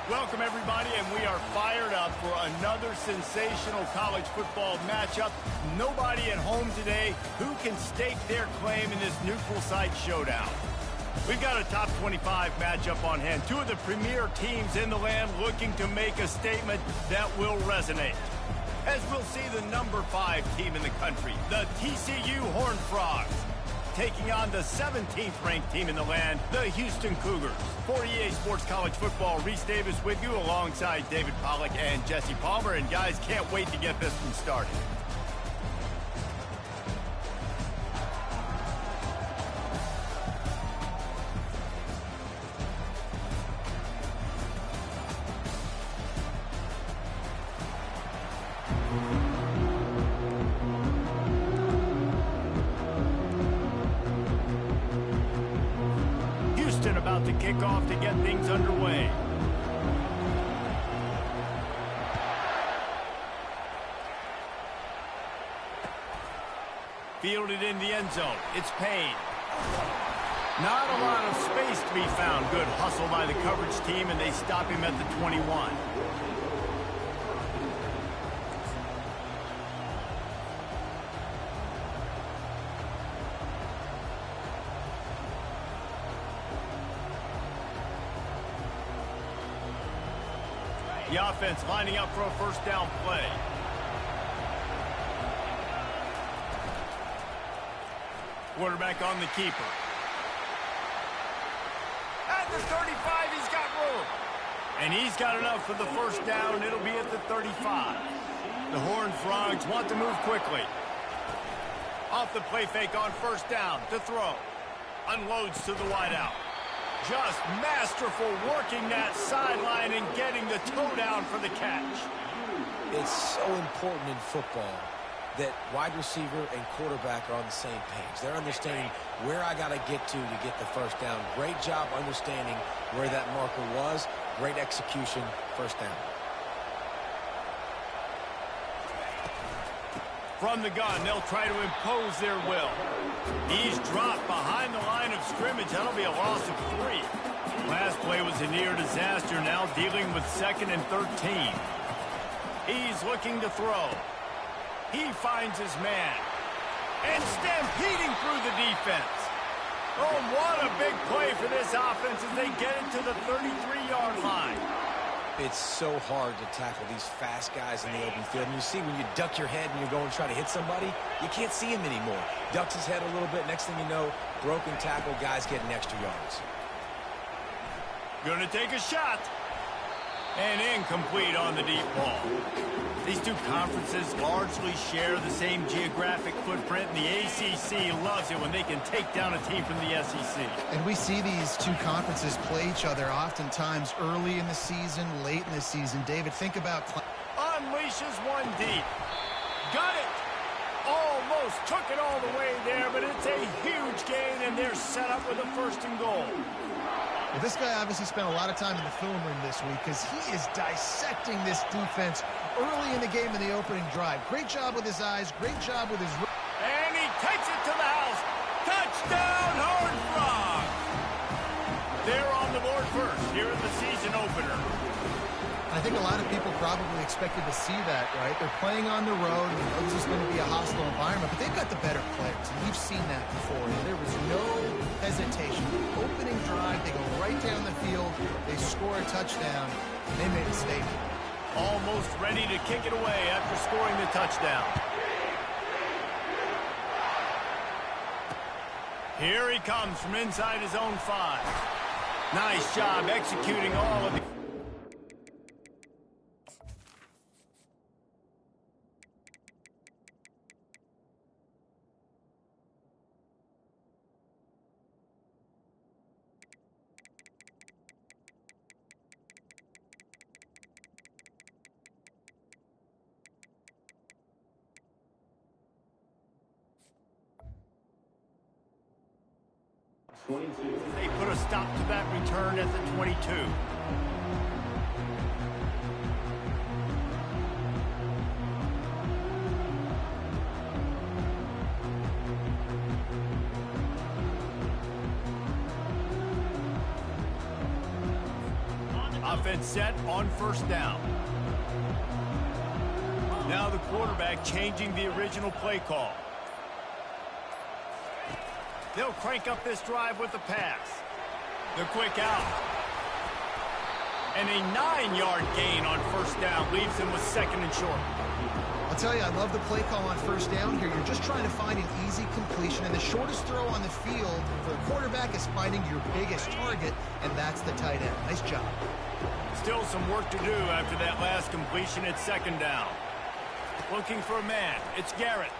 Welcome, everybody, and we are fired up for another sensational college football matchup. Nobody at home today who can stake their claim in this neutral site showdown. We've got a top 25 matchup on hand. Two of the premier teams in the land looking to make a statement that will resonate. As we'll see the number 5 team in the country, the TCU Horned Frogs, taking on the 17th ranked team in the land, the Houston Cougars. For EA Sports College Football, Reese Davis with you alongside David Pollack and Jesse Palmer. And guys, can't wait to get this one started. About to kick off to get things underway. Fielded in the end zone. It's Payne. Not a lot of space to be found. Good hustle by the coverage team, and they stop him at the 21. The offense lining up for a first down play. Quarterback on the keeper. At the 35, he's got room. And he's got enough for the first down. It'll be at the 35. The Horned Frogs want to move quickly. Off the play fake on first down to throw. Unloads to the wideout. Just masterful working that sideline and getting the toe down for the catch. It's so important in football that wide receiver and quarterback are on the same page. They're understanding where I got to get get the first down. Great job understanding where that marker was. Great execution, first down. From the gun, they'll try to impose their will. He's dropped behind the line of scrimmage. That'll be a loss of 3. Last play was a near disaster, now dealing with 2nd and 13. He's looking to throw. He finds his man. And stampeding through the defense. Oh, what a big play for this offense as they get it to the 33-yard line. It's so hard to tackle these fast guys in the open field. And you see when you duck your head and you're going to try to hit somebody, you can't see him anymore. Ducks his head a little bit. Next thing you know, broken tackle, guys getting extra yards. Going to take a shot. And incomplete on the deep ball. These two conferences largely share the same geographic footprint, and the ACC loves it when they can take down a team from the SEC. And we see these two conferences play each other oftentimes early in the season, late in the season. David, think about... Unleashes one deep. Got it. Almost took it all the way there, but it's a huge gain, and they're set up with a 1st and goal. Well, this guy obviously spent a lot of time in the film room this week because he is dissecting this defense early in the game in the opening drive. Great job with his eyes, great job with his... And he takes it to the house. Touchdown, Horned Frogs! They're on the board first here in the season opener. I think a lot of people probably expected to see that, right? They're playing on the road. We know this is going to be a hostile environment, but they've got the better players. And we've seen that before. And there was no hesitation. Opening drive, they go right down the field. They score a touchdown. They made a statement. Almost ready to kick it away after scoring the touchdown. Here he comes from inside his own 5. Nice job executing all of the... They put a stop to that return at the 22. offense set on first down. Now the quarterback changing the original play call. They'll crank up this drive with the pass. The quick out. And a 9-yard gain on first down leaves them with second and short. I'll tell you, I love the play call on first down here. You're just trying to find an easy completion, and the shortest throw on the field for the quarterback is finding your biggest target, and that's the tight end. Nice job. Still some work to do after that last completion at second down. Looking for a man. It's Garrett.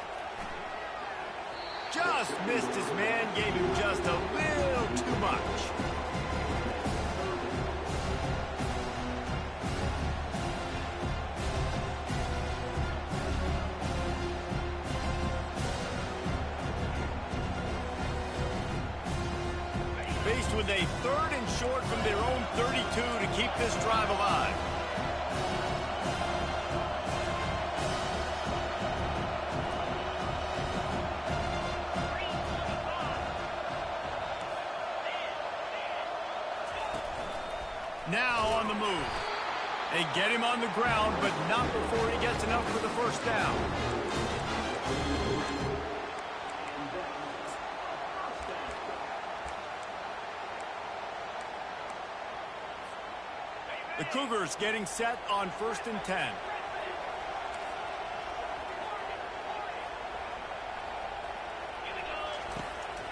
Just missed his man, gave him just a little too much. Faced with a third and short from their own 32 to keep this drive alive. Now on the move. They get him on the ground, but not before he gets enough for the first down. The Cougars getting set on 1st and 10.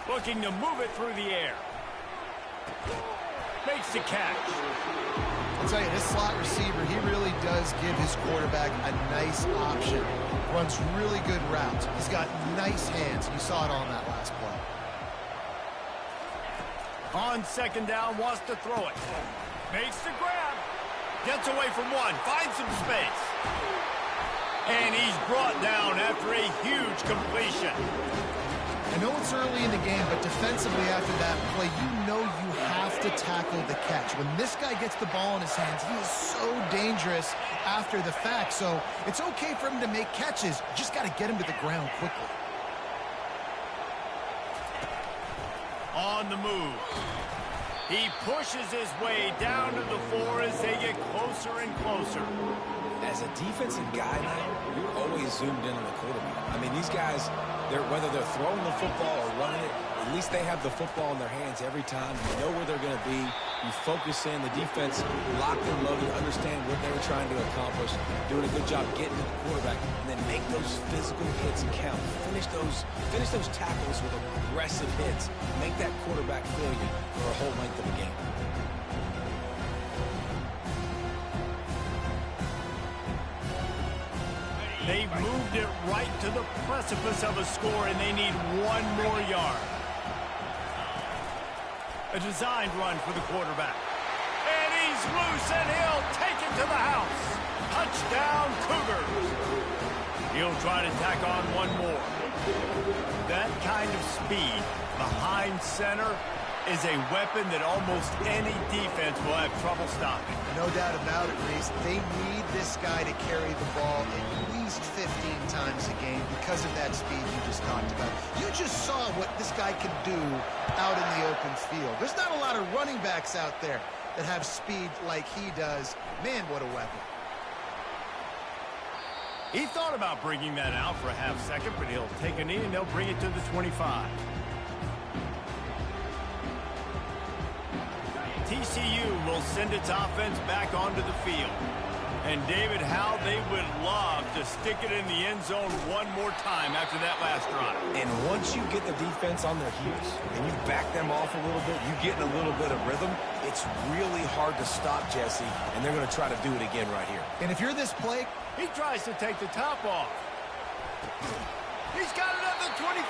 Looking to move it through the air. Makes the catch. I'll tell you, this slot receiver, he really does give his quarterback a nice option. Runs really good routes. He's got nice hands. You saw it on that last play. On second down, wants to throw it. Makes the grab. Gets away from one. Finds some space. And he's brought down after a huge completion. I know it's early in the game, but defensively after that play, you know you have to tackle the catch. When this guy gets the ball in his hands, he is so dangerous after the fact. So it's okay for him to make catches. You just got to get him to the ground quickly. On the move. He pushes his way down to the 4 as they get closer and closer. As a defensive guy now, you're always zoomed in on the quarterback. I mean, these guys, whether they're throwing the football or running it, at least they have the football in their hands every time. You know where they're going to be. You focus in. The defense locked and loaded, understand what they were trying to accomplish, doing a good job getting to the quarterback, and then make those physical hits count. Finish those tackles with aggressive hits. Make that quarterback feel you for a whole length of the game. They've moved it right to the precipice of a score, and they need one more yard. A designed run for the quarterback. And he's loose, and he'll take it to the house. Touchdown, Cougars. He'll try to tack on one more. That kind of speed behind center is a weapon that almost any defense will have trouble stopping. No doubt about it, Reese. They need this guy to carry the ball at least 15 times a game because of that speed you just talked about. You just saw what this guy can do out in the open field. There's not a lot of running backs out there that have speed like he does. Man, what a weapon. He thought about bringing that out for a half second, but he'll take a knee and they'll bring it to the 25. TCU will send its offense back onto the field. And, David, how they would love to stick it in the end zone one more time after that last drive. And once you get the defense on their heels and you back them off a little bit, you get in a little bit of rhythm, it's really hard to stop, Jesse, and they're going to try to do it again right here. And if you're this play, he tries to take the top off. He's got it at the 25.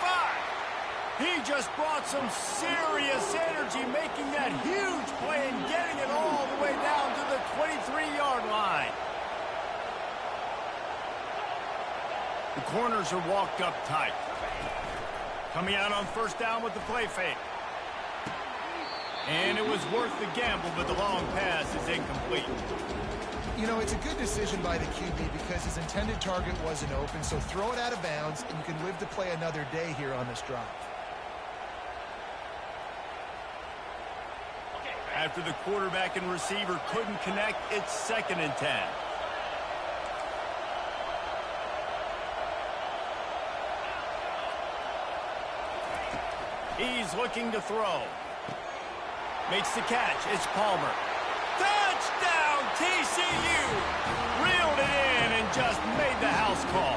He just brought some serious energy, making that huge play and getting it all the way down to the 23-yard line. The corners are walked up tight. Coming out on first down with the play fake. And it was worth the gamble, but the long pass is incomplete. You know, it's a good decision by the QB because his intended target wasn't open, so throw it out of bounds, and you can live to play another day here on this drive. After the quarterback and receiver couldn't connect, it's 2nd and 10. He's looking to throw. Makes the catch. It's Palmer. Touchdown, TCU! Reeled it in and just made the house call.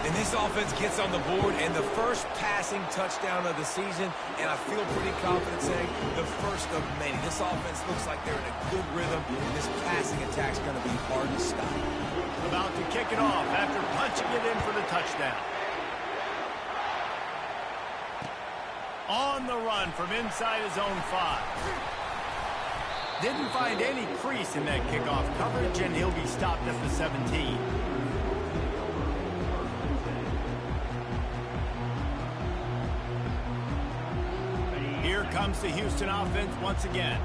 And this offense gets on the board, and the first passing touchdown of the season, and I feel pretty confident saying the first of many. This offense looks like they're in a good rhythm, and this passing attack's going to be hard to stop. About to kick it off after punching it in for the touchdown. On the run from inside his own 5. Didn't find any crease in that kickoff coverage, and he'll be stopped at the 17. Here comes the Houston offense once again.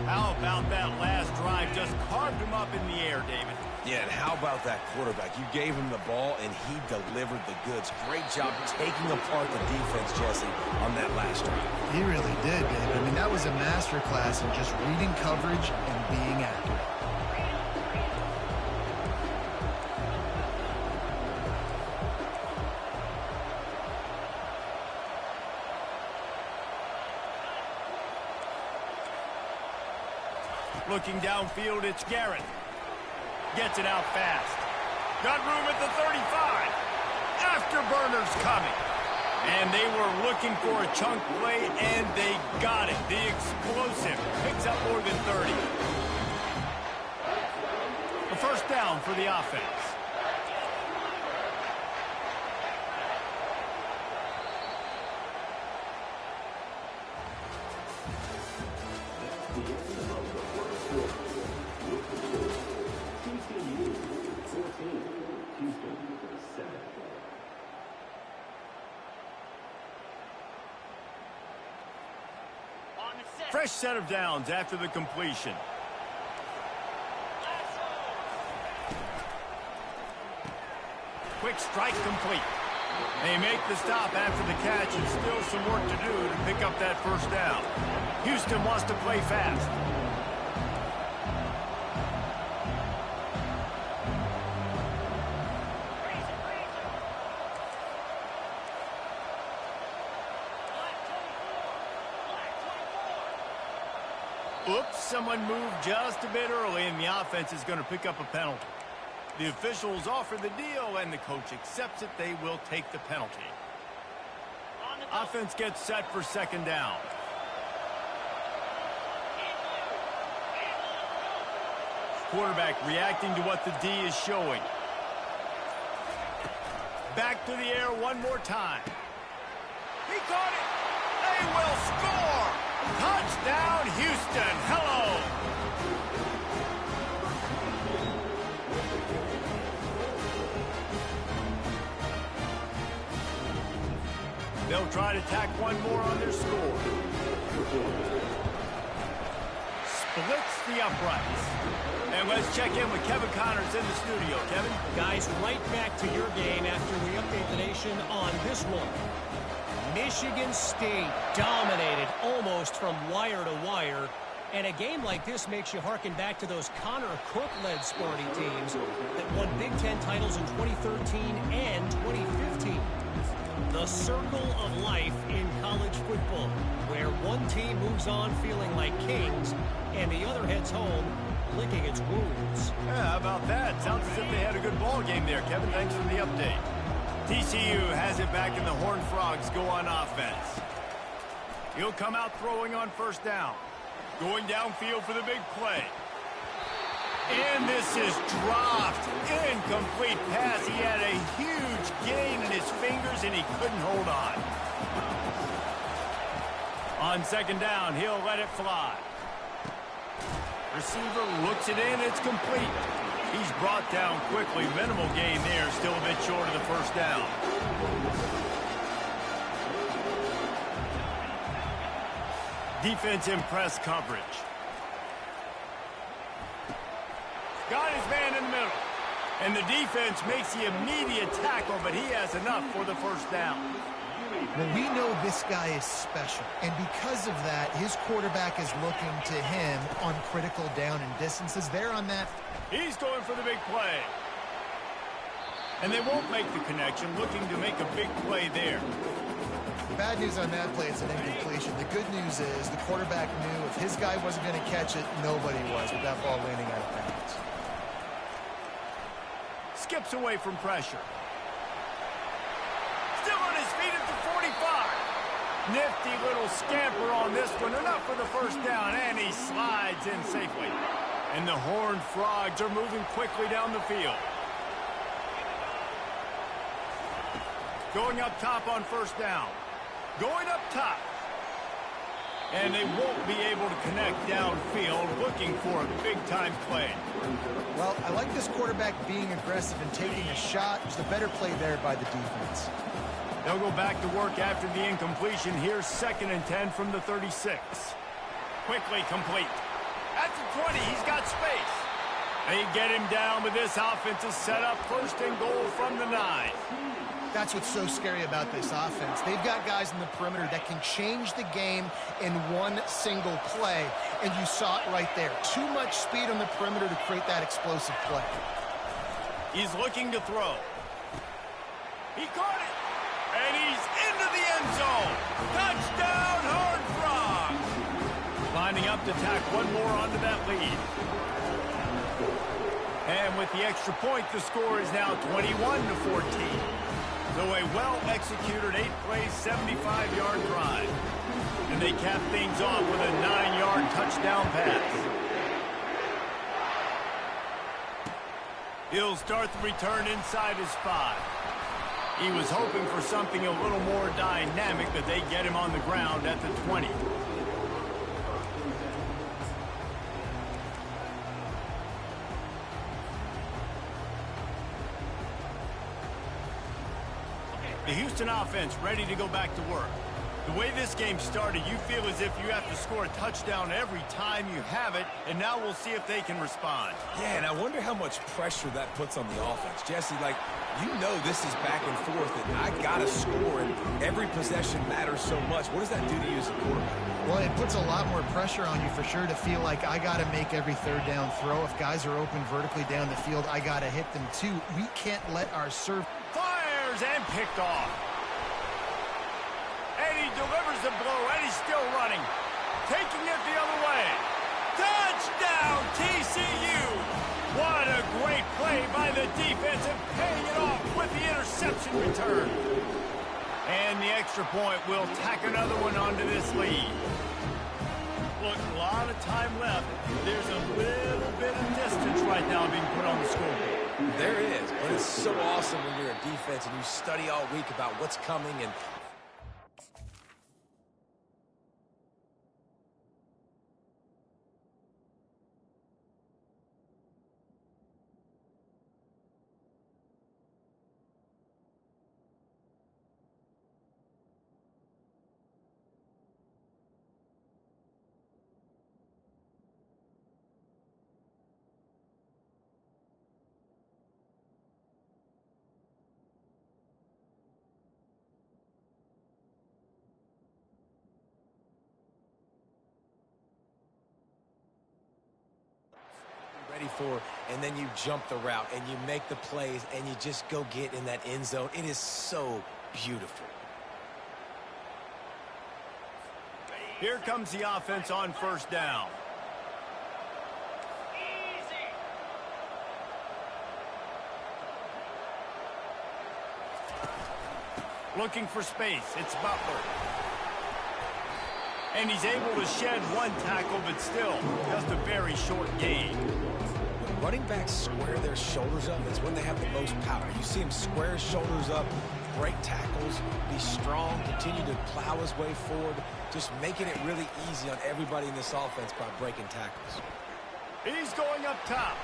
How about that last drive? Just carved him up in the air, David. Yeah, and how about that quarterback? You gave him the ball, and he delivered the goods. Great job taking apart the defense, Jesse, on that last drive. He really did, David. I mean, that was a masterclass in just reading coverage and being accurate. Looking downfield, it's Garrett. Gets it out fast. Got room at the 35. Afterburner's coming. And they were looking for a chunk play, and they got it. The explosive picks up more than 30. A first down for the offense. Fresh set of downs after the completion. Quick strike complete. They make the stop after the catch, and still some work to do to pick up that first down. Houston wants to play fast. Oops, someone moved just a bit early, and the offense is going to pick up a penalty. The officials offer the deal, and the coach accepts it. They will take the penalty. Offense gets set for 2nd down. Quarterback reacting to what the D is showing. Back to the air one more time. He caught it. They will score. Touchdown, Houston. Hello. They'll try to tack one more on their score. Splits the uprights. And let's check in with Kevin Connors in the studio. Kevin? Guys, right back to your game after we update the nation on this one. Michigan State dominated almost from wire to wire. And a game like this makes you harken back to those Connor Cook-led Sparty teams that won Big Ten titles in 2013 and 2015. The circle of life in college football, where one team moves on feeling like kings and the other heads home licking its wounds. Yeah, how about that? Sounds as if they had a good ball game there, Kevin. Thanks for the update. TCU has it back, and the Horned Frogs go on offense. He'll come out throwing on first down. Going downfield for the big play. And this is dropped. Incomplete pass. He had a huge gain in his fingers, and he couldn't hold on. On 2nd down, he'll let it fly. Receiver looks it in. It's complete. He's brought down quickly. Minimal gain there. Still a bit short of the first down. Defense in press coverage. Got his man in the middle. And the defense makes the immediate tackle, but he has enough for the first down. Well, we know this guy is special, and because of that, his quarterback is looking to him on critical down and distances. There on that. He's going for the big play. And they won't make the connection, looking to make a big play there. The bad news on that play is an incompletion. The good news is the quarterback knew if his guy wasn't going to catch it, nobody was with that ball landing out of bounds. Skips away from pressure. Still on his feet at the 45. Nifty little scamper on this one. Enough for the first down, and he slides in safely. And the Horned Frogs are moving quickly down the field. Going up top on first down. Going up top. And they won't be able to connect downfield, looking for a big-time play. Well, I like this quarterback being aggressive and taking a shot. There's a better play there by the defense. They'll go back to work after the incompletion. Here's 2nd and 10 from the 36. Quickly complete. At the 20, he's got space. They get him down, but this offense is set up 1st and goal from the 9. That's what's so scary about this offense. They've got guys in the perimeter that can change the game in one single play, and you saw it right there. Too much speed on the perimeter to create that explosive play. He's looking to throw. He caught it, and he's into the end zone. Touchdown, Horned Frogs! Lining up to tack one more onto that lead. And with the extra point, the score is now 21-14. So a well-executed 8-play, 75-yard drive. And they cap things off with a 9-yard touchdown pass. He'll start the return inside his 5. He was hoping for something a little more dynamic, but they get him on the ground at the 20. The Houston offense ready to go back to work. The way this game started, you feel as if you have to score a touchdown every time you have it, and now we'll see if they can respond. Yeah, and I wonder how much pressure that puts on the offense. Jesse, like, you know this is back and forth, and I got to score, and every possession matters so much. What does that do to you as a quarterback? Well, it puts a lot more pressure on you for sure to feel like I got to make every 3rd down throw. If guys are open vertically down the field, I got to hit them too. We can't let our serve... Fires and picked off. And he delivers the blow, and he's still running. Taking it the other way. Touchdown, TCU! What a great play by the defense and paying it off with the interception return. And the extra point will tack another one onto this lead. Look, a lot of time left. There's a little bit of distance right now being put on the scoreboard. There is, but it's so awesome when you're a defense and you study all week about what's coming and... for, and then you jump the route and you make the plays and you just go get in that end zone. It is so beautiful. Here comes the offense on 1st down. Looking for space. It's Butler. And he's able to shed one tackle, but still just a very short gain. When running backs square their shoulders up, it's when they have the most power. You see him square his shoulders up, break tackles, be strong, continue to plow his way forward, just making it really easy on everybody in this offense by breaking tackles. He's going up top.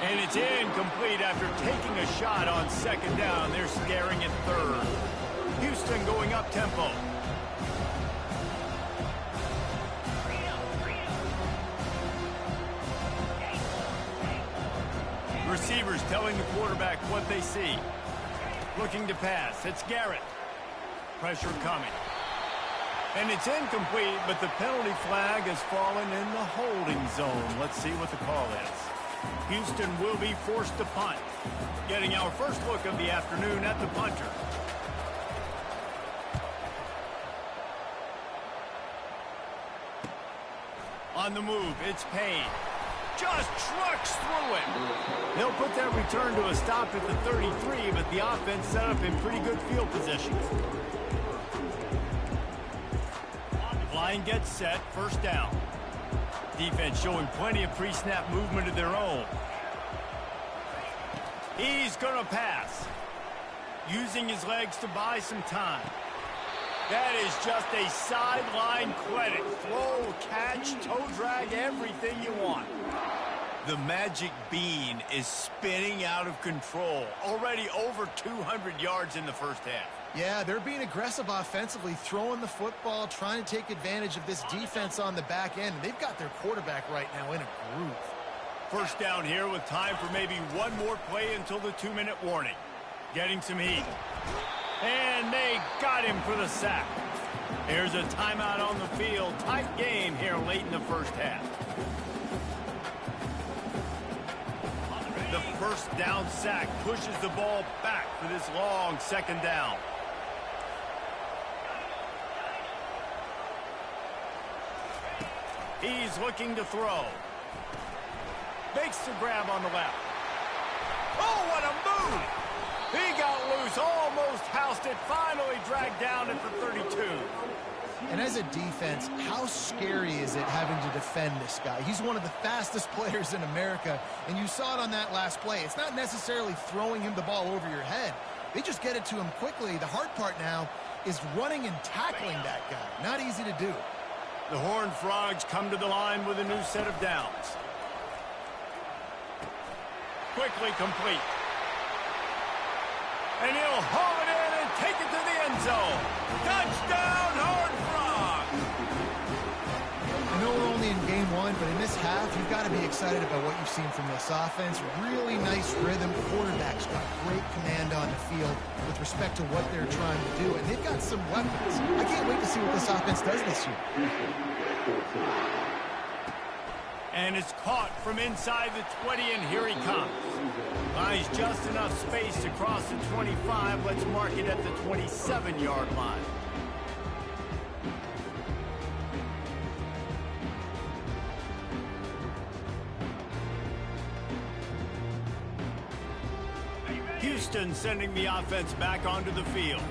And it's incomplete after taking a shot on 2nd down. They're scaring at 3rd. Houston going up tempo. Receivers telling the quarterback what they see. Looking to pass. It's Garrett. Pressure coming. And it's incomplete, but the penalty flag has fallen in the holding zone. Let's see what the call is. Houston will be forced to punt. Getting our first look of the afternoon at the punter. On the move, it's Payne. Just trucks through it. They'll put that return to a stop at the 33, but the offense set up in pretty good field position. Line gets set, first down. Defense showing plenty of pre-snap movement of their own. He's going to pass. Using his legs to buy some time. That is just a sideline credit. Throw, catch, toe drag, everything you want. The magic bean is spinning out of control. Already over 200 yards in the first half. Yeah, they're being aggressive offensively, throwing the football, trying to take advantage of this defense on the back end. They've got their quarterback right now in a groove. First down here with time for maybe one more play until the 2-minute warning. Getting some heat. And they got him for the sack. There's a timeout on the field. Tight game here late in the first half. The first down sack pushes the ball back for this long second down. He's looking to throw. Makes the grab on the left. Oh, what a move! He got loose, almost housed it, finally dragged down at the 32. And as a defense, how scary is it having to defend this guy? He's one of the fastest players in America, and you saw it on that last play. It's not necessarily throwing him the ball over your head. They just get it to him quickly. The hard part now is running and tackling that guy. Not easy to do. The Horned Frogs come to the line with a new set of downs. Quickly complete. And he'll haul it in and take it to the end zone. Touchdown, Horned Frogs! I know we're only in game one, but in this half, you've got to be excited about what you've seen from this offense. Really nice rhythm. Quarterback's got great command on the field with respect to what they're trying to do, and they've got some weapons. I can't wait to see what this offense does this year. And it's caught from inside the 20, and here he comes. Buys just enough space to cross the 25. Let's mark it at the 27-yard line. Houston sending the offense back onto the field.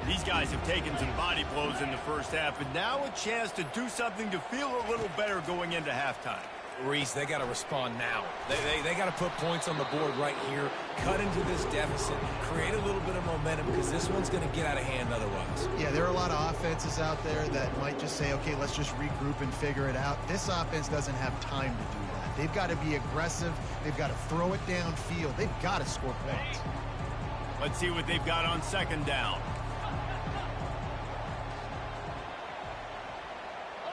These guys have taken some body blows in the first half, and now a chance to do something to feel a little better going into halftime. Reese, they got to respond now. They got to put points on the board right here, cut into this deficit, create a little bit of momentum, because this one's going to get out of hand otherwise. Yeah, there are a lot of offenses out there that might just say, okay, let's just regroup and figure it out. This offense doesn't have time to do that. They've got to be aggressive. They've got to throw it downfield. They've got to score points. Let's see what they've got on second down.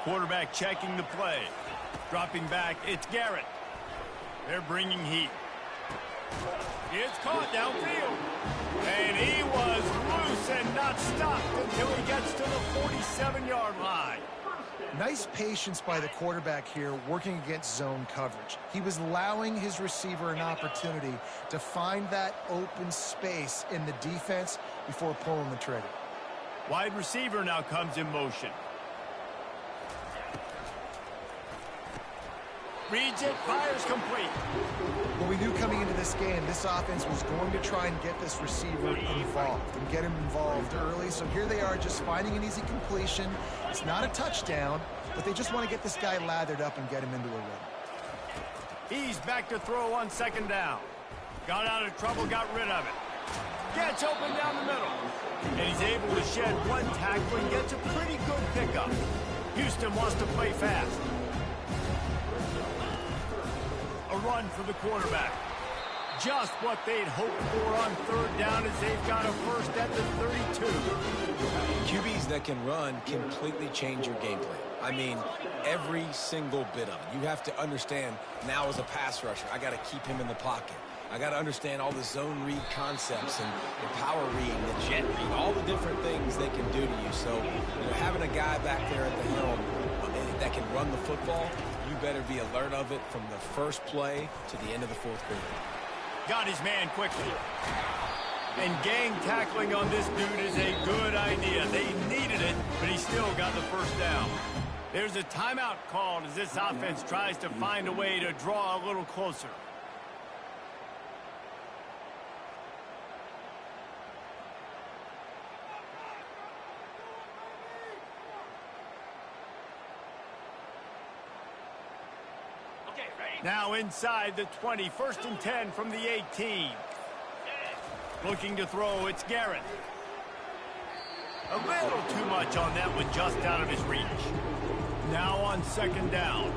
Quarterback checking the play. Dropping back, it's Garrett. They're bringing heat. It's caught downfield. And he was loose and not stopped until he gets to the 47-yard line. Nice patience by the quarterback here, working against zone coverage. He was allowing his receiver an opportunity to find that open space in the defense before pulling the trigger. Wide receiver now comes in motion. Reads it, fires complete. Well, we knew coming into this game, this offense was going to try and get this receiver involved and get him involved early. So here they are just finding an easy completion. It's not a touchdown, but they just want to get this guy lathered up and get him into a run. He's back to throw on second down. Got out of trouble, got rid of it. Gets open down the middle. And he's able to shed one tackle and gets a pretty good pickup. Houston wants to play fast. A run for the quarterback. Just what they'd hoped for on third down as they've got a first at the 32. QBs that can run completely change your game plan. I mean, every single bit of it. You have to understand now as a pass rusher, I got to keep him in the pocket. I got to understand all the zone read concepts and the power read, the jet read, all the different things they can do to you. So, having a guy back there at the helm that can run the football, you better be alert of it from the first play to the end of the fourth quarter. Got his man quickly. And gang tackling on this dude is a good idea. They needed it, but he still got the first down. There's a timeout called as this offense tries to find a way to draw a little closer. Now inside the 20, 1st and 10 from the 18. Looking to throw, it's Garrett. A little too much on that one, just out of his reach. Now on 2nd down.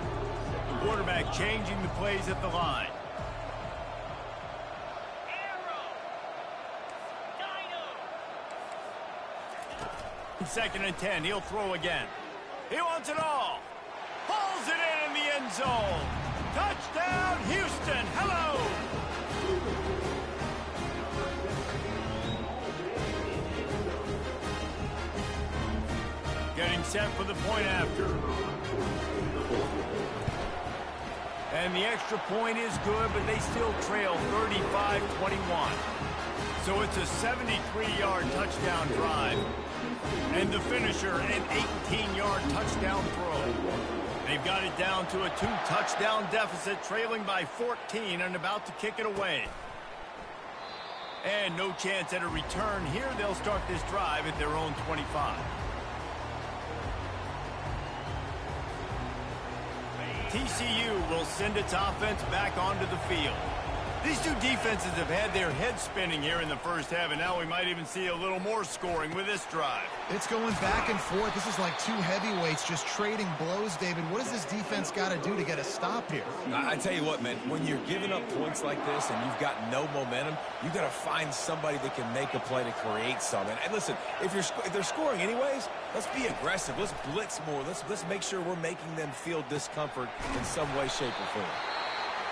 The quarterback changing the plays at the line. 2nd and 10, he'll throw again. He wants it all. Pulls it in the end zone. Touchdown, Houston. Hello. Getting set for the point after. And the extra point is good, but they still trail 35-21. So it's a 73-yard touchdown drive. And the finisher, an 18-yard touchdown throw. They've got it down to a 2-touchdown deficit, trailing by 14 and about to kick it away. And no chance at a return here. They'll start this drive at their own 25. TCU will send its offense back onto the field. These two defenses have had their heads spinning here in the first half, and now we might even see a little more scoring with this drive. It's going back and forth. This is like two heavyweights just trading blows, David. What does this defense got to do to get a stop here? I tell you what, man, when you're giving up points like this and you've got no momentum, you've got to find somebody that can make a play to create something. And listen, if they're scoring anyways, let's be aggressive. Let's blitz more. Let's make sure we're making them feel discomfort in some way, shape, or form.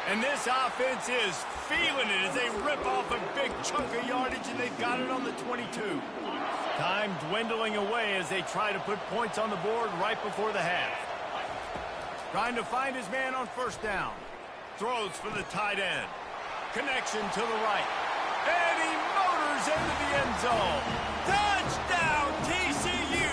And this offense is feeling it as they rip off a big chunk of yardage, and they've got it on the 22. Time dwindling away as they try to put points on the board right before the half. Trying to find his man on 1st down. Throws for the tight end. Connection to the right. And he motors into the end zone. Touchdown, TCU!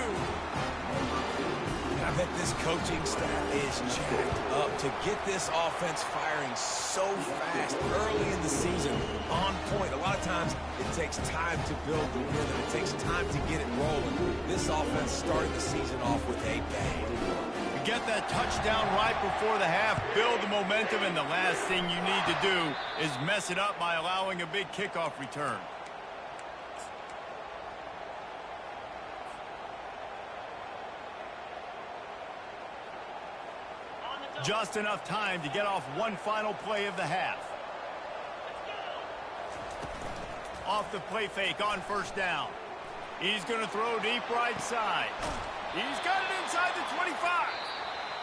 I bet this coaching staff is jacked up to get this offense firing so fast early in the season, on point. A lot of times it takes time to build the rhythm. It takes time to get it rolling. This offense started the season off with a bang. You get that touchdown right before the half, build the momentum, and the last thing you need to do is mess it up by allowing a big kickoff return. Just enough time to get off one final play of the half. Off the play fake on 1st down. He's going to throw deep right side. He's got it inside the 25.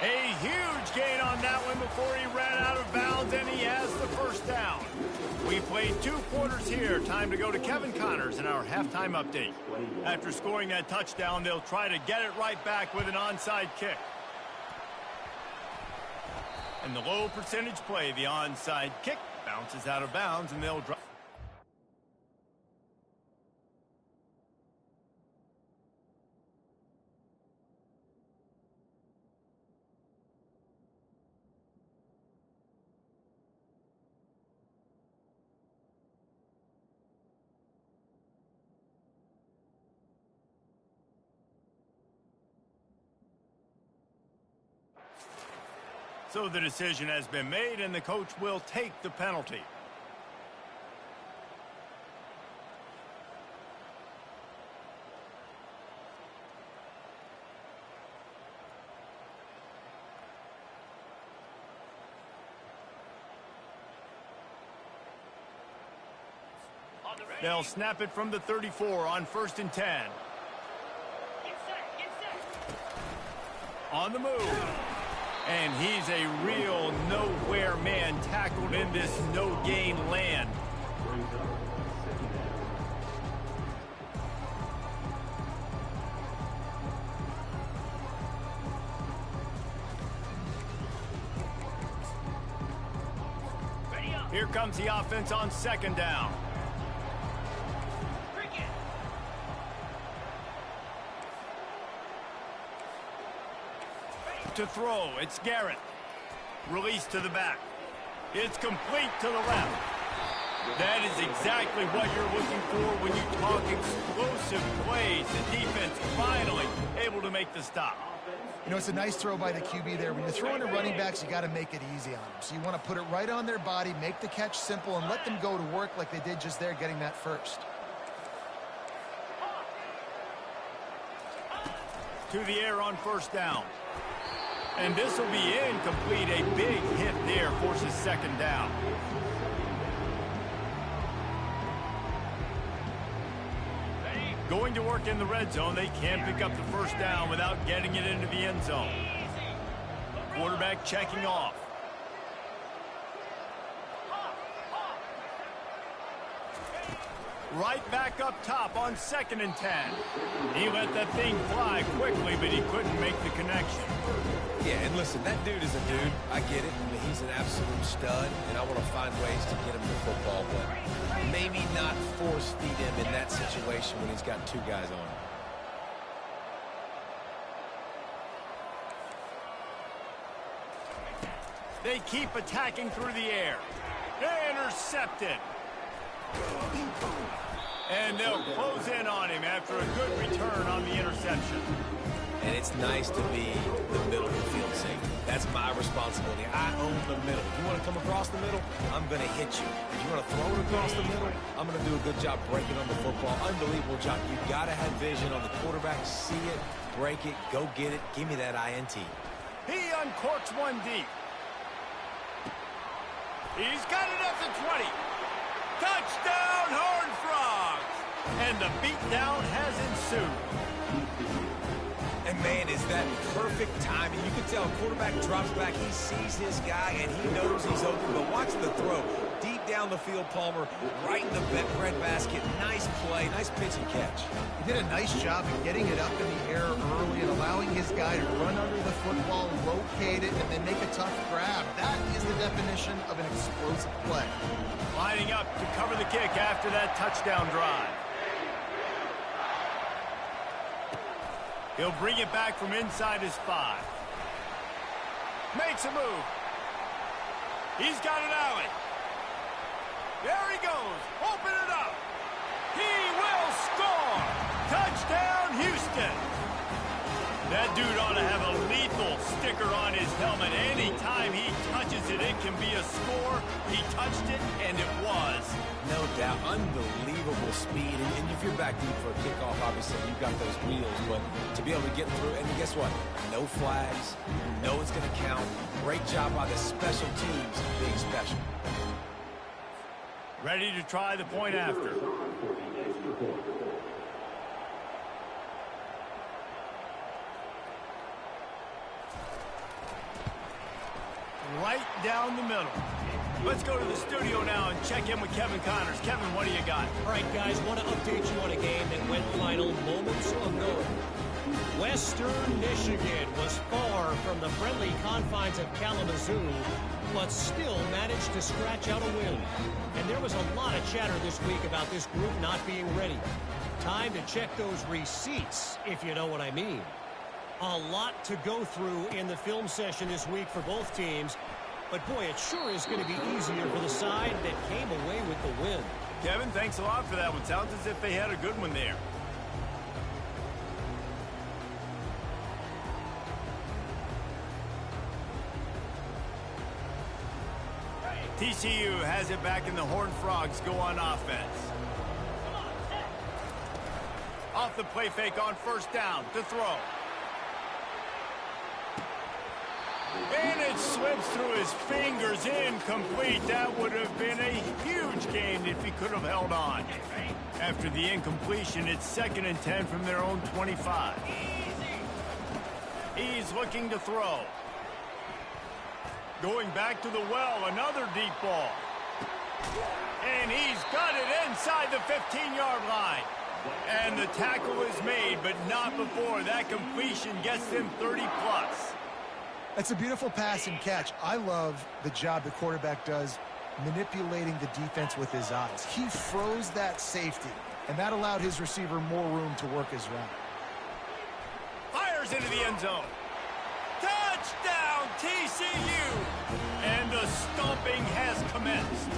A huge gain on that one before he ran out of bounds, and he has the 1st down. We played 2 quarters here. Time to go to Kevin Connors in our halftime update. After scoring that touchdown, they'll try to get it right back with an onside kick. And the low percentage play, the onside kick, bounces out of bounds, and they'll drop. So the decision has been made, and the coach will take the penalty. They'll snap it from the 34 on 1st and 10. On the move. And he's a real nowhere man tackled in this no-gain land. Here comes the offense on second down. To throw, it's Garrett. Release to the back. It's complete to the left. That is exactly what you're looking for when you talk explosive plays. The defense finally able to make the stop. You know, it's a nice throw by the QB there. When you're throwing to running backs, you got to make it easy on them. So you want to put it right on their body, make the catch simple, and let them go to work like they did just there, getting that first. To the air on first down. And this will be incomplete. A big hit there forces second down. Going to work in the red zone. They can't pick up the first down without getting it into the end zone. Quarterback checking off. Right back up top on 2nd and 10. He let that thing fly quickly, but he couldn't make the connection. Yeah, and listen, that dude is a dude. I get it. I mean, he's an absolute stud, and I want to find ways to get him the football, but maybe not force feed him in that situation when he's got two guys on him. They keep attacking through the air. Intercepted. And they'll close in on him after a good return on the interception. And it's nice to be the middle of the field safety. That's my responsibility. I own the middle. If you want to come across the middle, I'm going to hit you. If you want to throw it across the middle, I'm going to do a good job breaking on the football. Unbelievable job. You've got to have vision on the quarterback. See it, break it, go get it. Give me that INT. He uncorks one deep. He's got it at the 20. Touchdown, Horned Frogs! And the beatdown has ensued. And, man, is that perfect timing. You can tell a quarterback drops back. He sees his guy, and he knows he's open. But watch the throw. Deep down the field, Palmer, right in the breadbasket. Nice play, nice pitch and catch. He did a nice job of getting it up in the air early and allowing his guy to run under the football, locate it, and then make a tough grab. That is the definition of an explosive play. Lining up to cover the kick after that touchdown drive. He'll bring it back from inside his 5. Makes a move. He's got an alley. There he goes. Open it up. He will score. Touchdown, Houston. That dude ought to have a lethal sticker on his helmet. Anytime he touches it, it can be a score. He touched it, and it was. No doubt. Unbelievable speed. And if you're back deep for a kickoff, obviously, you've got those wheels. But to be able to get through, and guess what? No flags. No one's going to count. Great job by the special teams being special. Ready to try the point after. Right down the middle. Let's go to the studio now and check in with Kevin Connors. Kevin, what do you got? All right, guys, want to update you on a game that went final moments ago. Western Michigan was far from the friendly confines of Kalamazoo, but still managed to scratch out a win. And there was a lot of chatter this week about this group not being ready. Time to check those receipts, if you know what I mean. A lot to go through in the film session this week for both teams. But, boy, it sure is going to be easier for the side that came away with the win. Kevin, thanks a lot for that one. Sounds as if they had a good one there. TCU has it back, and the Horned Frogs go on offense. Off the play fake on first down to throw. And it slips through his fingers, incomplete. That would have been a huge gain if he could have held on. After the incompletion, it's 2nd and 10 from their own 25. He's looking to throw. Going back to the well, another deep ball. And he's got it inside the 15-yard line. And the tackle is made, but not before that completion gets them 30-plus. That's a beautiful pass and catch. I love the job the quarterback does manipulating the defense with his eyes. He froze that safety, and that allowed his receiver more room to work his route. Fires into the end zone. Touchdown, TCU! And the stomping has commenced.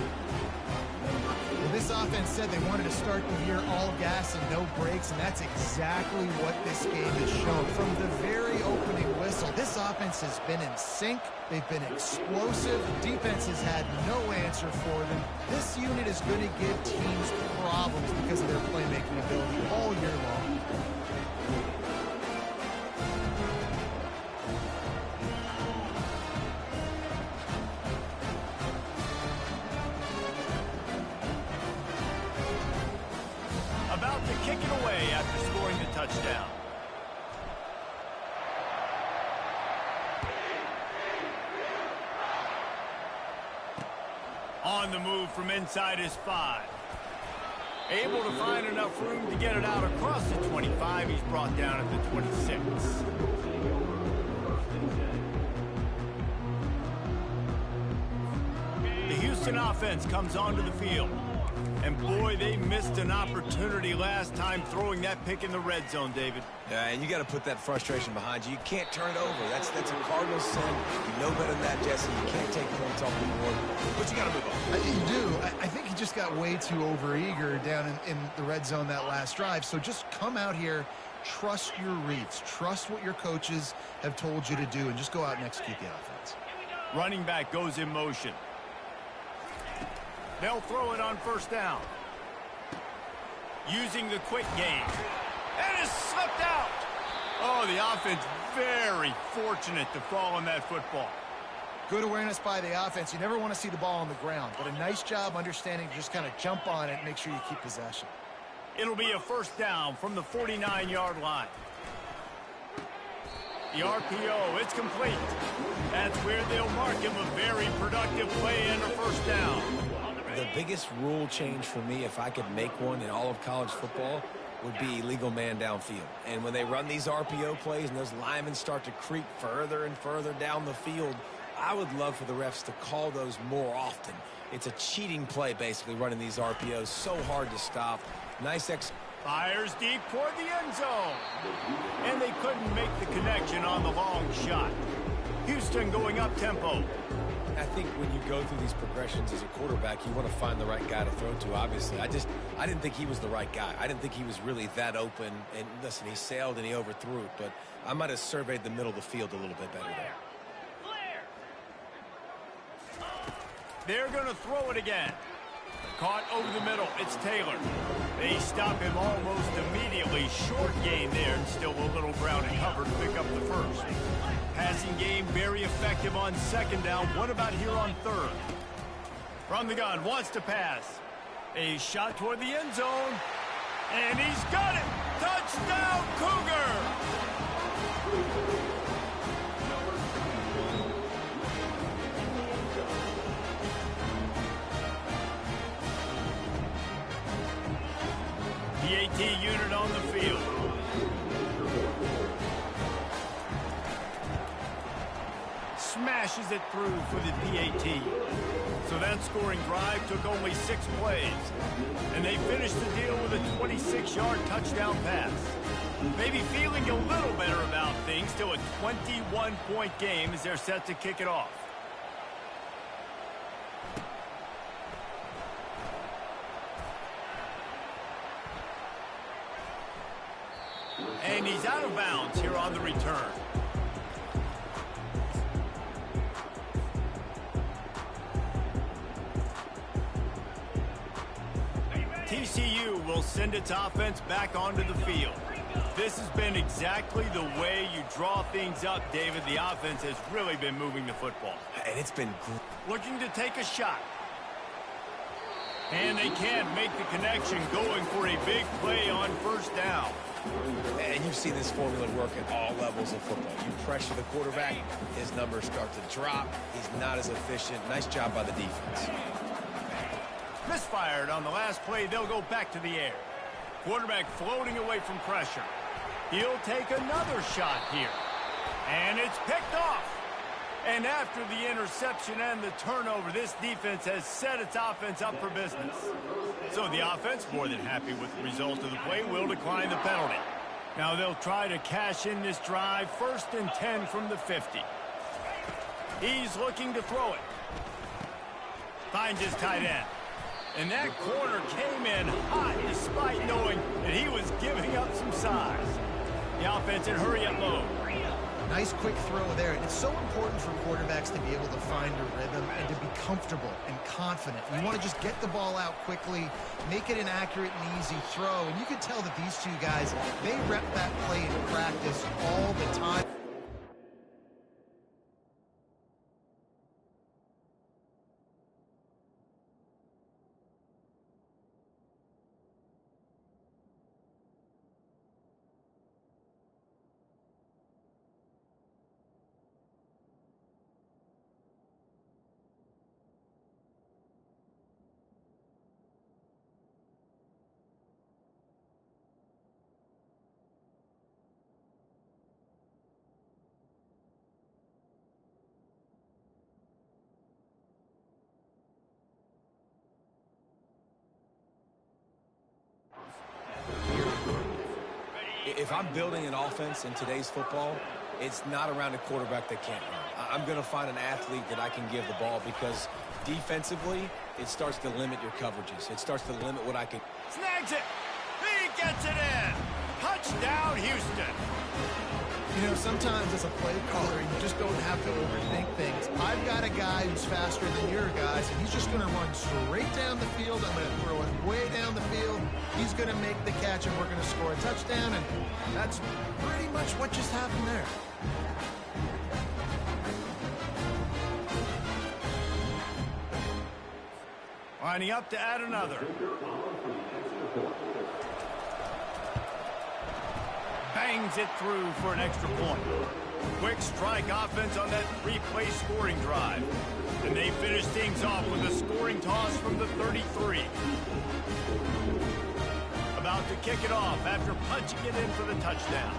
Well, this offense said they wanted to start the year all gas and no brakes, and that's exactly what this game has shown. From the very opening whistle, this offense has been in sync. They've been explosive. Defense has had no answer for them. This unit is going to give teams problems because of their playmaking ability all year long. About to kick it away after scoring the touchdown. On the move from inside his 5. Able to find enough room to get it out across the 25. He's brought down at the 26. The Houston offense comes onto the field. And boy, they missed an opportunity last time throwing that pick in the red zone, David. Yeah, and you got to put that frustration behind you. You can't turn it over. That's a cardinal sin. You know better than that, Jesse. You can't take points off the board, but you got to move on. You do. I think he just got way too overeager down in the red zone that last drive. So just come out here, trust your reads, trust what your coaches have told you to do, and just go out and execute the offense. Running back goes in motion. They'll throw it on first down. Using the quick game. And it's slipped out. Oh, the offense very fortunate to fall on that football. Good awareness by the offense. You never want to see the ball on the ground, but a nice job understanding to just kind of jump on it and make sure you keep possession. It'll be a first down from the 49-yard line. The RPO, it's complete. That's where they'll mark him a very productive play and a first down. The biggest rule change for me, if I could make one in all of college football, would be illegal man downfield. And when they run these RPO plays and those linemen start to creep further and further down the field, I would love for the refs to call those more often. It's a cheating play, basically, running these RPOs. So hard to stop. Nice Fires deep toward the end zone. And they couldn't make the connection on the long shot. Houston going up tempo. I think when you go through these progressions as a quarterback, you want to find the right guy to throw to, obviously. I didn't think he was the right guy. I didn't think he was really that open. And listen, he sailed and he overthrew it, but I might have surveyed the middle of the field a little bit better there. They're going to throw it again. Caught over the middle. It's Taylor. They stop him almost immediately. Short gain there, and still a little ground and cover to pick up the first. Passing game very effective on second down. What about here on third? From the gun, wants to pass. A shot toward the end zone. And he's got it. Touchdown, Cougar! PAT unit on the field. Smashes it through for the PAT. So that scoring drive took only 6 plays. And they finished the deal with a 26-yard touchdown pass. Maybe feeling a little better about things. Still a 21-point game as they're set to kick it off. And he's out of bounds here on the return. TCU will send its offense back onto the field. This has been exactly the way you draw things up, David. The offense has really been moving the football. And it's been great. Looking to take a shot. And they can't make the connection, going for a big play on first down. And you've seen this formula work at all levels of football. You pressure the quarterback, his numbers start to drop. He's not as efficient. Nice job by the defense. Misfired on the last play. They'll go back to the air. Quarterback floating away from pressure. He'll take another shot here. And it's picked off. And after the interception and the turnover, this defense has set its offense up for business. So the offense, more than happy with the result of the play, will decline the penalty. Now they'll try to cash in this drive. 1st and 10 from the 50. He's looking to throw it. Finds his tight end. And that corner came in hot despite knowing that he was giving up some size. The offense in hurry-up mode. Nice quick throw there. And it's so important for quarterbacks to be able to find a rhythm and to be comfortable and confident. You want to just get the ball out quickly, make it an accurate and easy throw. And you can tell that these two guys, they rep that play in practice all the time. If I'm building an offense in today's football, it's not around a quarterback that can't run. I'm going to find an athlete that I can give the ball because defensively, it starts to limit your coverages. It starts to limit what I can. Snags it. He gets it in. Touchdown, Houston. You know, sometimes as a play caller, you just don't have to overthink things. I've got a guy who's faster than your guys, and he's just going to run straight down the field. I'm going to throw it way down the field. He's going to make the catch, and we're going to score a touchdown, and that's pretty much what just happened there. Lining up to add another. Bangs it through for an extra point. Quick strike offense on that 3-play scoring drive. And they finish things off with a scoring toss from the 33. About to kick it off after punching it in for the touchdown.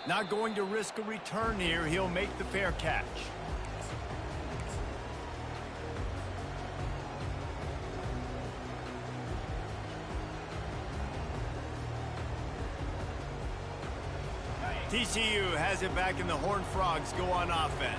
Not going to risk a return here. He'll make the fair catch. TCU has it back, and the Horned Frogs go on offense.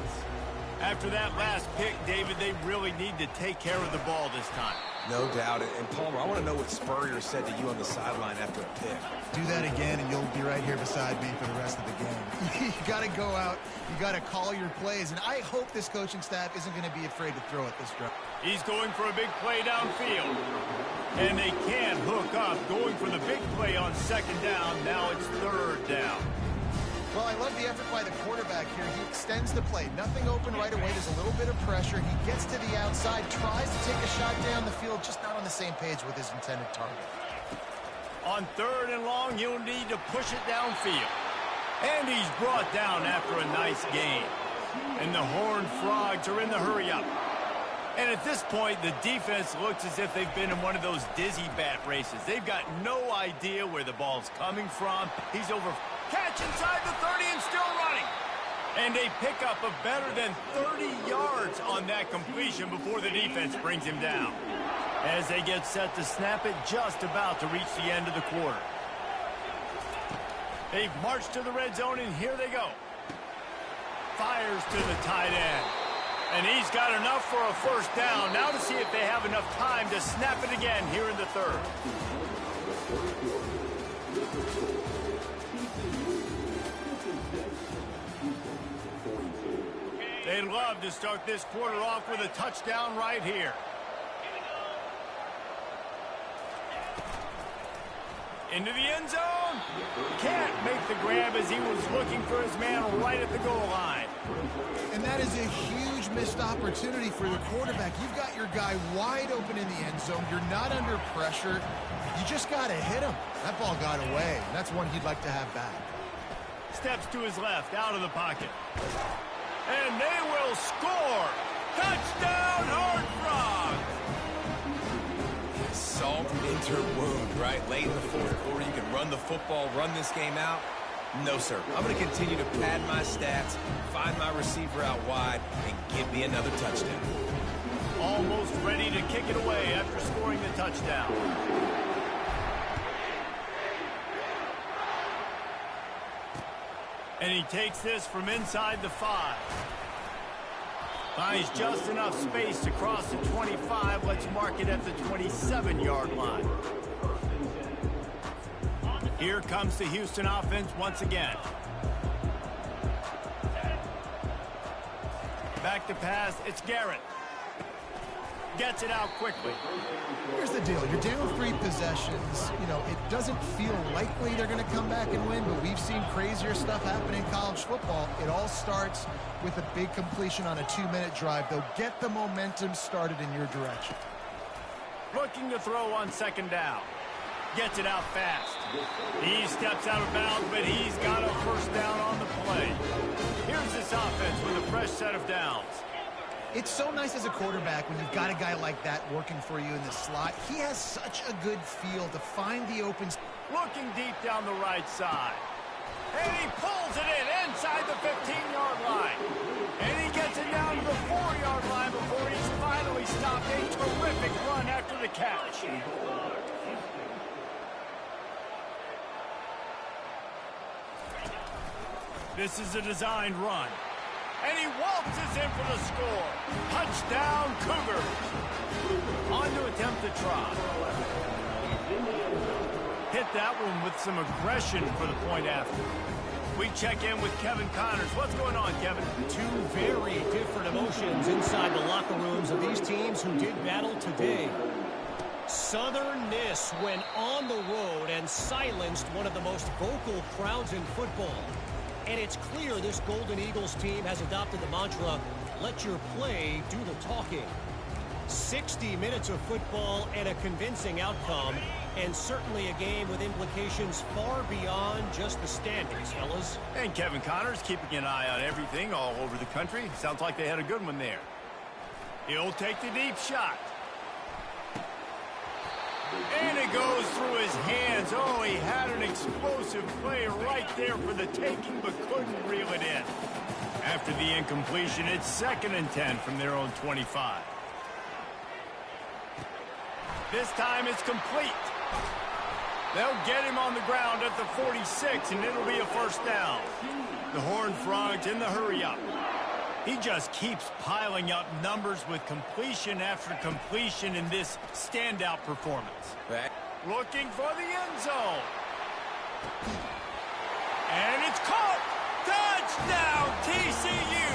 After that last pick, David, they really need to take care of the ball this time. No doubt. And Palmer, I want to know what Spurrier said to you on the sideline after a pick. Do that again, and you'll be right here beside me for the rest of the game. You got to go out. You got to call your plays, and I hope this coaching staff isn't going to be afraid to throw it this drive. He's going for a big play downfield. And they can't hook up. Going for the big play on 2nd down. Now it's 3rd down. Well, I love the effort by the quarterback here. He extends the play. Nothing open right away. There's a little bit of pressure. He gets to the outside, tries to take a shot down the field, just not on the same page with his intended target. On 3rd and long, he'll need to push it downfield. And he's brought down after a nice gain. And the Horned Frogs are in the hurry-up. And at this point, the defense looks as if they've been in one of those dizzy bat races. They've got no idea where the ball's coming from. He's over. Catch inside the 30 and still running. And they pick up a better than 30 yards on that completion before the defense brings him down. As they get set to snap it, just about to reach the end of the quarter. They've marched to the red zone, and here they go. Fires to the tight end. And he's got enough for a 1st down. Now to see if they have enough time to snap it again here in the 3rd. They'd love to start this quarter off with a touchdown right here. Into the end zone. Can't make the grab as he was looking for his man right at the goal line. And that is a huge missed opportunity for the quarterback. You've got your guy wide open in the end zone. You're not under pressure. You just got to hit him. That ball got away. That's one he'd like to have back. Steps to his left, out of the pocket. And they will score. Touchdown, Horned Frogs! Salt into wound, right? Late in the fourth quarter, you can run the football, run this game out. No, sir. I'm going to continue to pad my stats, find my receiver out wide, and give me another touchdown. Almost ready to kick it away after scoring the touchdown. And he takes this from inside the 5. Finds just enough space to cross the 25. Let's mark it at the 27-yard line. Here comes the Houston offense once again. Back to pass, it's Garrett. Gets it out quickly. Here's the deal. You're down 3 possessions. You know, it doesn't feel likely they're going to come back and win, but we've seen crazier stuff happen in college football. It all starts with a big completion on a 2-minute drive. They'll get the momentum started in your direction. Looking to throw on second down. Gets it out fast. He steps out of bounds, but he's got a first down on the play. Here's this offense with a fresh set of downs. It's so nice as a quarterback when you've got a guy like that working for you in the slot. He has such a good feel to find the open. Looking deep down the right side. And he pulls it in inside the 15-yard line. And he gets it down to the 4-yard line before he's finally stopped. A terrific run after the catch. This is a designed run. And he waltzes in for the score. Touchdown, Cougars. On to attempt the try. Hit that one with some aggression for the point after. We check in with Kevin Connors. What's going on, Kevin? 2 very different emotions inside the locker rooms of these teams who did battle today. Southern Miss went on the road and silenced one of the most vocal crowds in football. And it's clear this Golden Eagles team has adopted the mantra, let your play do the talking. 60 minutes of football and a convincing outcome, and certainly a game with implications far beyond just the standings, fellas. And Kevin Connors keeping an eye on everything all over the country. Sounds like they had a good one there. He'll take the deep shot. And it goes through his hands. Oh, he had an explosive play right there for the taking, but couldn't reel it in. After the incompletion, it's 2nd and 10 from their own 25. This time it's complete. They'll get him on the ground at the 46, and it'll be a first down. The Horned Frogs in the hurry-up. He just keeps piling up numbers with completion after completion in this standout performance. Looking for the end zone. And it's caught. Touchdown, TCU.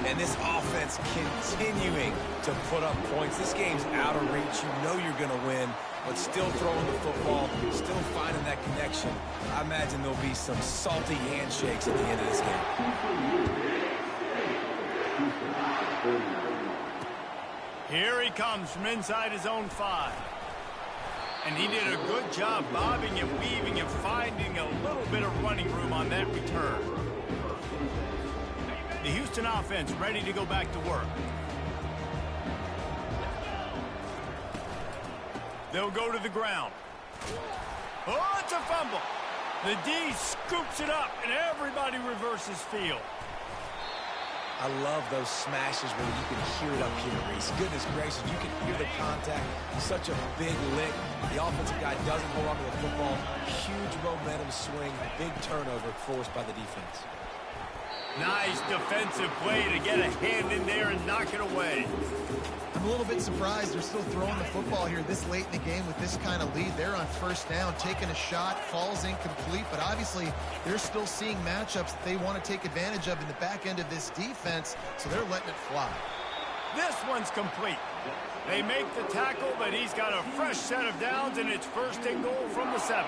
And this offense continuing to put up points. This game's out of reach. You know you're going to win, but still throwing the football, still finding that connection. I imagine there'll be some salty handshakes at the end of this game. Here he comes from inside his own 5. And he did a good job bobbing and weaving and finding a little bit of running room on that return. The Houston offense ready to go back to work. They'll go to the ground. Oh, it's a fumble. The D scoops it up, and everybody reverses field. I love those smashes where you can hear it up here, Reese. Goodness gracious, you can hear the contact. Such a big lick. The offensive guy doesn't hold on to the football. Huge momentum swing. Big turnover forced by the defense. Nice defensive play to get a hand in there and knock it away. I'm a little bit surprised they're still throwing the football here this late in the game with this kind of lead. They're on first down, taking a shot, falls incomplete, but obviously they're still seeing matchups that they want to take advantage of in the back end of this defense, so they're letting it fly. This one's complete. They make the tackle, but he's got a fresh set of downs, and it's 1st and goal from the 7.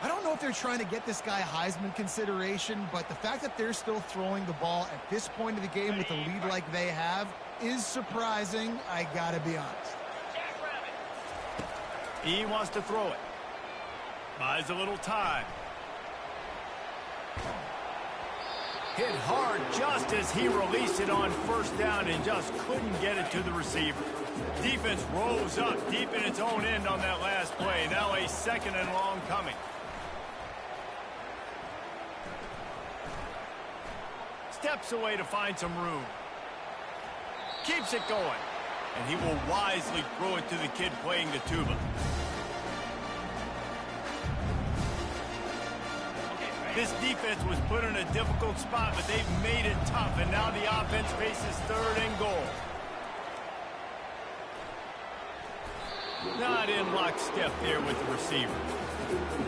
I don't know if they're trying to get this guy Heisman consideration, but the fact that they're still throwing the ball at this point of the game with a lead like they have is surprising, I gotta be honest. He wants to throw it. Buys a little time. Hit hard just as he released it on first down and just couldn't get it to the receiver. Defense rose up deep in its own end on that last play. Now a second and long coming. Steps away to find some room. Keeps it going. And he will wisely throw it to the kid playing the tuba. This defense was put in a difficult spot, but they've made it tough, and now the offense faces third and goal. Not in lockstep there with the receiver.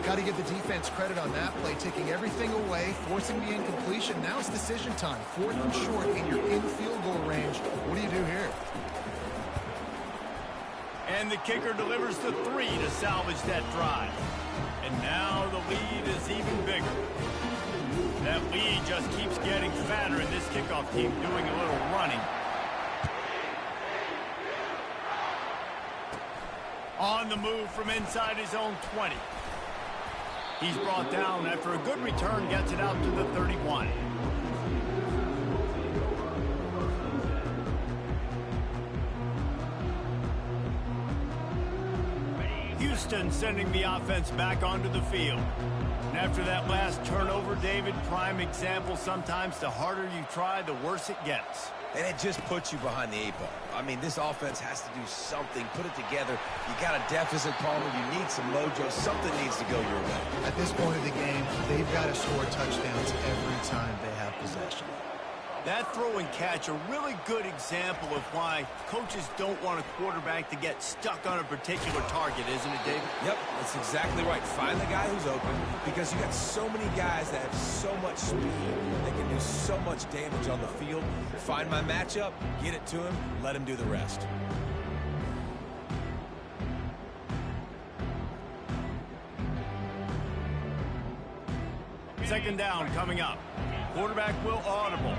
Got to give the defense credit on that play, taking everything away, forcing the incompletion. Now it's decision time. 4th and short, and you're in field goal range. What do you do here? And the kicker delivers the 3 to salvage that drive. And now the lead is even bigger. That lead just keeps getting fatter, and this kickoff team doing a little running. On the move from inside his own 20. He's brought down after a good return, gets it out to the 31. Houston sending the offense back onto the field. And after that last turnover, David, prime example, sometimes the harder you try, the worse it gets. And it just puts you behind the 8 ball. I mean, this offense has to do something, put it together. You got a deficit problem, you need some mojo, something needs to go your way. At this point of the game, they've got to score touchdowns every time they have possession. That throw and catch, a really good example of why coaches don't want a quarterback to get stuck on a particular target, isn't it, David? Yep, that's exactly right. Find the guy who's open, because you got so many guys that have so much speed. They can do so much damage on the field. Find my matchup, get it to him, let him do the rest. Second down coming up. Quarterback will audible.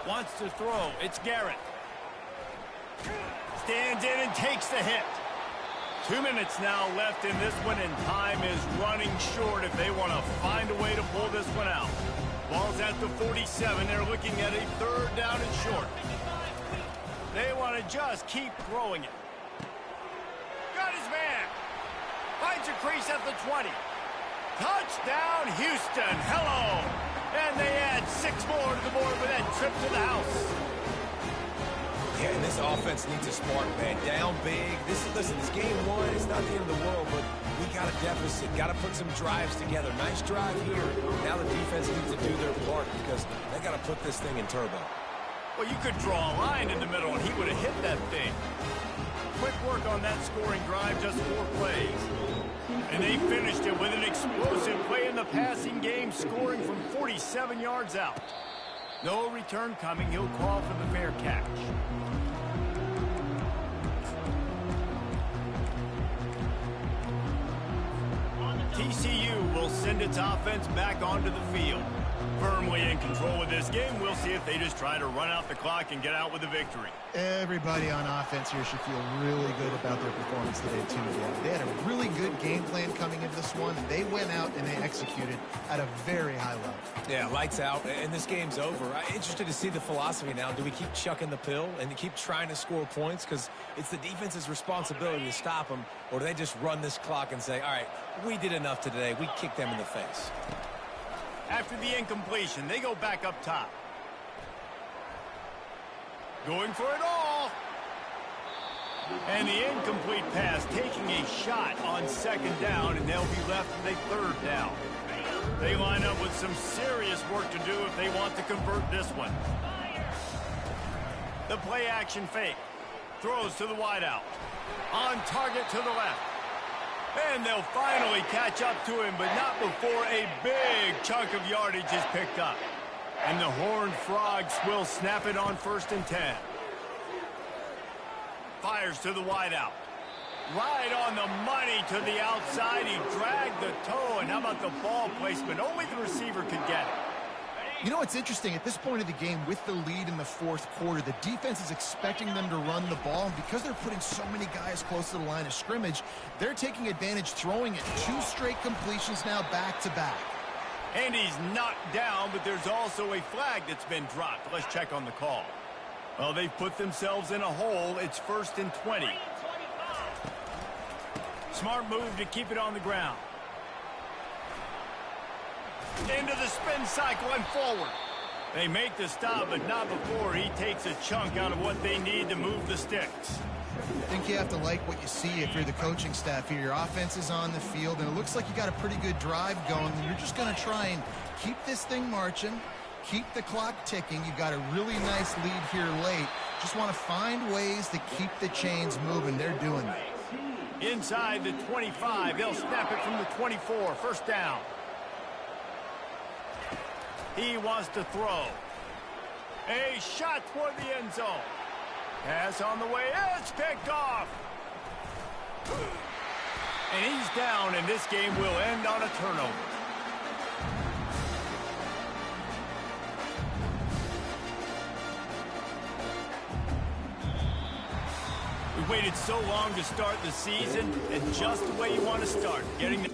Wants to throw. It's Garrett. Stands in and takes the hit. 2 minutes now left in this one, and time is running short if they want to find a way to pull this one out. Ball's at the 47. They're looking at a 3rd down and short. They want to just keep throwing it. Got his man. Finds a crease at the 20. Touchdown, Houston. Hello. And they add 6 more to the board with that trip to the house. Yeah, and this offense needs a spark, man. Down big. Listen, this game 1, it's not the end of the world, but we got a deficit. Got to put some drives together. Nice drive here. Now the defense needs to do their part because they got to put this thing in turbo. Well, you could draw a line in the middle, and he would have hit that thing. Quick work on that scoring drive, just 4 plays. And they finished it with an explosive play in the passing game, scoring from 47 yards out. No return coming. He'll call for the fair catch. TCU will send its offense back onto the field. Firmly in control of this game. We'll see if they just try to run out the clock and get out with a victory. Everybody on offense here should feel really good about their performance today, too. They had a really good game plan coming into this one. They went out and they executed at a very high level. Yeah, lights out, and this game's over. I'm interested to see the philosophy now. Do we keep chucking the pill and keep trying to score points? Because it's the defense's responsibility to stop them, or do they just run this clock and say, all right, we did enough today. We kicked them in the face. After the incompletion, they go back up top. Going for it all. And the incomplete pass, taking a shot on 2nd down, and they'll be left with a 3rd down. They line up with some serious work to do if they want to convert this one. The play action fake. Throws to the wideout. On target to the left. And they'll finally catch up to him, but not before a big chunk of yardage is picked up. And the Horned Frogs will snap it on 1st and 10. Fires to the wideout. Right on the money to the outside. He dragged the toe, and how about the ball placement? Only the receiver could get it. You know what's interesting? At this point of the game, with the lead in the fourth quarter, the defense is expecting them to run the ball. And because they're putting so many guys close to the line of scrimmage, they're taking advantage, throwing it 2 straight completions now back-to-back. And he's knocked down, but there's also a flag that's been dropped. Let's check on the call. Well, they've put themselves in a hole. It's 1st and 20. Smart move to keep it on the ground. Into the spin cycle and forward. They make the stop, but not before he takes a chunk out of what they need to move the sticks. I think you have to like what you see if you're the coaching staff here. Your offense is on the field, and it looks like you got a pretty good drive going. And you're just going to try and keep this thing marching, keep the clock ticking. You've got a really nice lead here late. Just want to find ways to keep the chains moving. They're doing that. Inside the 25, they'll snap it from the 24. First down. He wants to throw. A shot toward the end zone. Pass on the way. It's picked off. And he's down, and this game will end on a turnover. We waited so long to start the season, and just the way you want to start, getting the